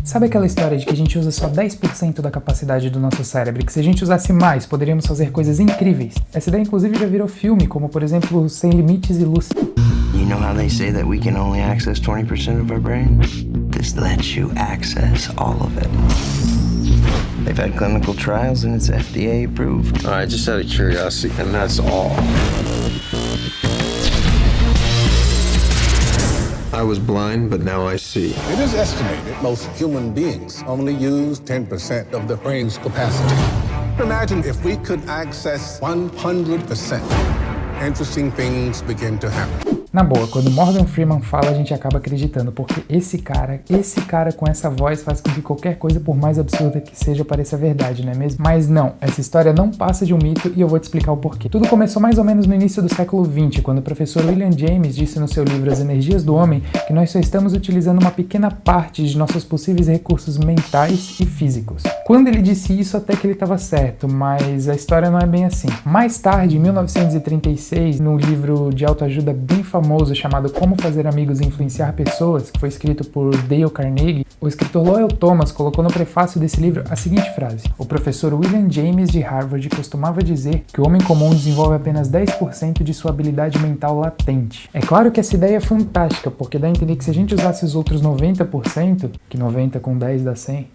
Sabe aquela história de que a gente usa só 10% da capacidade do nosso cérebro e que se a gente usasse mais, poderíamos fazer coisas incríveis? Essa ideia inclusive já virou filme, como por exemplo Sem Limites e Lucy. You know how they say that we can only access 20% of our brain? This lets you access all of it. They've had clinical trials and it's FDA approved. All right, just out of curiosity, and that's all. I was blind, but now I see. It is estimated most human beings only use 10% of the brain's capacity. Imagine if we could access 100%. Interesting things begin to happen. Na boa, quando Morgan Freeman fala, a gente acaba acreditando, porque esse cara com essa voz faz com que qualquer coisa, por mais absurda que seja, pareça verdade, não é mesmo? Mas não, essa história não passa de um mito e eu vou te explicar o porquê. Tudo começou mais ou menos no início do século XX, quando o professor William James disse no seu livro As Energias do Homem que nós só estamos utilizando uma pequena parte de nossos possíveis recursos mentais e físicos. Quando ele disse isso, até que ele estava certo, mas a história não é bem assim. Mais tarde, em 1936, num livro de autoajuda bem famoso chamado Como Fazer Amigos e Influenciar Pessoas, que foi escrito por Dale Carnegie, o escritor Lowell Thomas colocou no prefácio desse livro a seguinte frase: o professor William James de Harvard costumava dizer que o homem comum desenvolve apenas 10% de sua habilidade mental latente. É claro que essa ideia é fantástica, porque dá a entender que se a gente usasse os outros 90%, que 90 com 10 dá 100,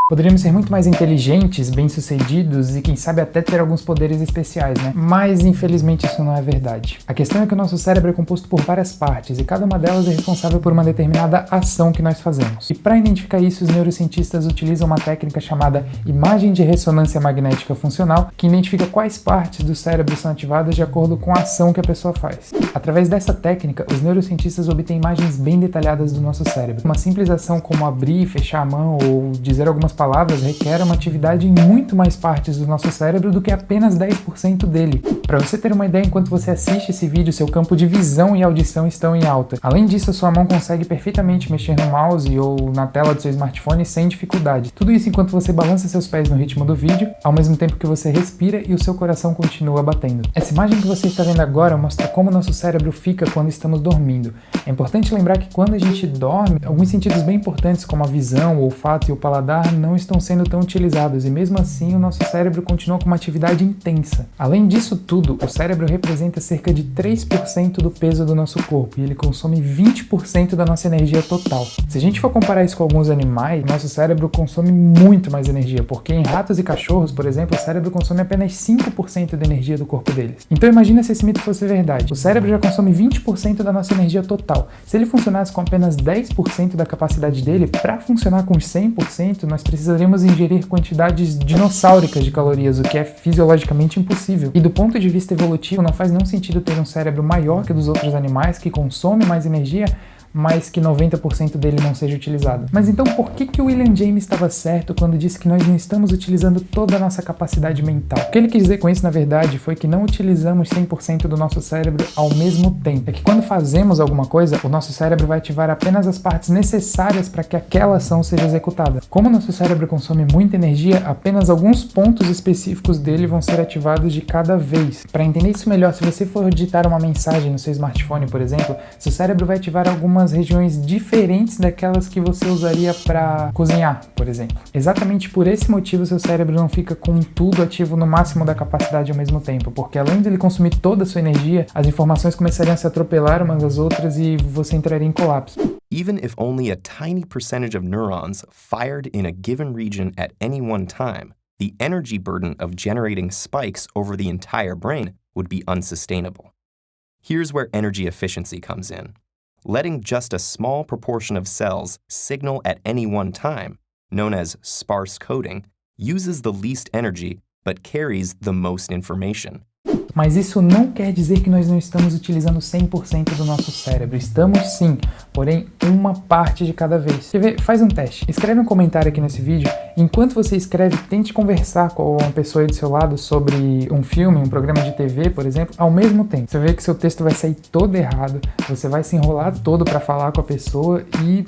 poderíamos ser muito mais inteligentes, bem-sucedidos e quem sabe até ter alguns poderes especiais, né? Mas infelizmente isso não é verdade. A questão é que o nosso cérebro é composto por várias partes e cada uma delas é responsável por uma determinada ação que nós fazemos. E para identificar isso, os neurocientistas utilizam uma técnica chamada imagem de ressonância magnética funcional, que identifica quais partes do cérebro são ativadas de acordo com a ação que a pessoa faz. Através dessa técnica, os neurocientistas obtêm imagens bem detalhadas do nosso cérebro. Uma simples ação como abrir e fechar a mão ou dizer algumas palavras requer uma atividade em muito mais partes do nosso cérebro do que apenas 10% dele. Para você ter uma ideia, enquanto você assiste esse vídeo, seu campo de visão e audição estão em alta. Além disso, a sua mão consegue perfeitamente mexer no mouse ou na tela do seu smartphone sem dificuldade. Tudo isso enquanto você balança seus pés no ritmo do vídeo, ao mesmo tempo que você respira e o seu coração continua batendo. Essa imagem que você está vendo agora mostra como nosso cérebro fica quando estamos dormindo. É importante lembrar que quando a gente dorme, alguns sentidos bem importantes como a visão, o olfato e o paladar não estão sendo tão utilizados e mesmo assim o nosso cérebro continua com uma atividade intensa. Além disso tudo, o cérebro representa cerca de 3% do peso do nosso corpo e ele consome 20% da nossa energia total. Se a gente for comparar isso com alguns animais, nosso cérebro consome muito mais energia, porque em ratos e cachorros, por exemplo, o cérebro consome apenas 5% da energia do corpo deles. Então imagina se esse mito fosse verdade. O cérebro já consome 20% da nossa energia total. Se ele funcionasse com apenas 10% da capacidade dele, para funcionar com 100%, nós precisaríamos ingerir quantidades dinossáuricas de calorias, o que é fisiologicamente impossível. E do ponto de vista evolutivo, não faz nenhum sentido ter um cérebro maior que o dos outros animais, que consome mais energia, mas que 90% dele não seja utilizado. Mas então por que o William James estava certo quando disse que nós não estamos utilizando toda a nossa capacidade mental? O que ele quis dizer com isso, na verdade, foi que não utilizamos 100% do nosso cérebro ao mesmo tempo. É que quando fazemos alguma coisa, o nosso cérebro vai ativar apenas as partes necessárias para que aquela ação seja executada. Como o nosso cérebro consome muita energia, apenas alguns pontos específicos dele vão ser ativados de cada vez. Para entender isso melhor, se você for digitar uma mensagem no seu smartphone, por exemplo, seu cérebro vai ativar algumas regiões diferentes daquelas que você usaria para cozinhar, por exemplo. Exatamente por esse motivo, seu cérebro não fica com tudo ativo no máximo da capacidade ao mesmo tempo, porque além de ele consumir toda a sua energia, as informações começariam a se atropelar umas às outras e você entraria em colapso. Even if only a tiny percentage of neurons fired in a given region at any one time, the energy burden of generating spikes over the entire brain would be unsustainable. Here's where energy efficiency comes in. Letting just a small proportion of cells signal at any one time, known as sparse coding, uses the least energy but carries the most information. Mas isso não quer dizer que nós não estamos utilizando 100% do nosso cérebro. Estamos sim, porém uma parte de cada vez. Quer ver? Faz um teste. Escreve um comentário aqui nesse vídeo. Enquanto você escreve, tente conversar com uma pessoa aí do seu lado sobre um filme, um programa de TV, por exemplo, ao mesmo tempo. Você vê que seu texto vai sair todo errado, você vai se enrolar todo para falar com a pessoa e...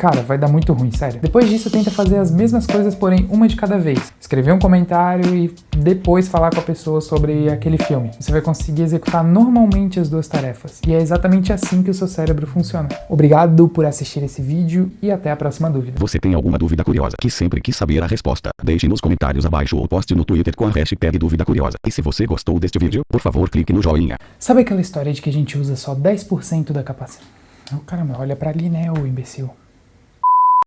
cara, vai dar muito ruim, sério. Depois disso, tenta fazer as mesmas coisas, porém uma de cada vez. Escrever um comentário e depois falar com a pessoa sobre aquele filme. Você vai conseguir executar normalmente as duas tarefas. E é exatamente assim que o seu cérebro funciona. Obrigado por assistir esse vídeo e até a próxima dúvida. Você tem alguma dúvida curiosa que sempre quis saber a resposta? Deixe nos comentários abaixo ou poste no Twitter com a hashtag Dúvida Curiosa. E se você gostou deste vídeo, por favor clique no joinha. Sabe aquela história de que a gente usa só 10% da capacidade? Oh, caramba, olha pra ali, né, ô imbecil.